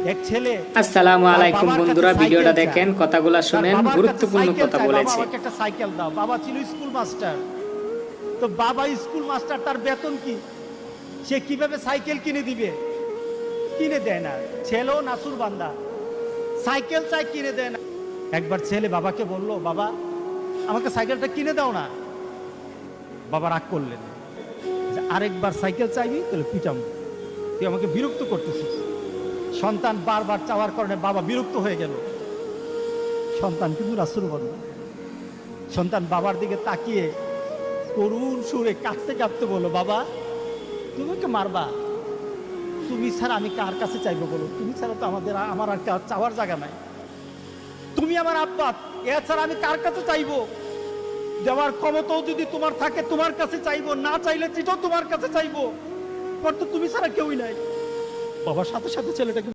এক ছেলে আসসালামু আলাইকুম বন্ধুরা, ভিডিওটা দেখেন, কথাগুলো শুনেন, গুরুত্বপূর্ণ কথা বলেছে। বাবাকে একটা সাইকেল দাও। বাবা ছিল স্কুল মাস্টার। তো বাবা স্কুল মাস্টার, তার বেতন কি? সে কিভাবে সাইকেল কিনে দিবে? কিনে দেয় না। ছেলেও নাসুর বান্দা, সাইকেল চাই, কিনে দেয় না। একবার ছেলে বাবাকে বলল, বাবা আমাকে সাইকেলটা কিনে দাও না। বাবা রাগ করলেন, আরেকবার সাইকেল চাইবি তাহলে পিটাম, তুই আমাকে বিরক্ত করতেছিস। সন্তান বারবার চাওয়ার কারণে বাবা বিরক্ত হয়ে গেল। সন্তান কিন্তু রাসূল বান্দা। সন্তান বাবার দিকে তাকিয়ে করুণ সুরে কাঁদতে কাঁদতে বলল, বাবা তুমি আমাকে মারবা? তুমি ছাড়া আমি কার কাছে চাইবো বলো? তুমি ছাড়া তো আমার আর চাওয়ার জায়গা নাই। তুমি আমার আব্বা, এছাড়া আমি কার কাছে চাইবো? দেওয়ার ক্ষমতাও যদি তোমার থাকে তোমার কাছে চাইবো, না চাইলে চিঠো তোমার কাছে চাইবো, তো তুমি ছাড়া কেউই নাই। বাবার সাথে সাথে ছেলেটাকে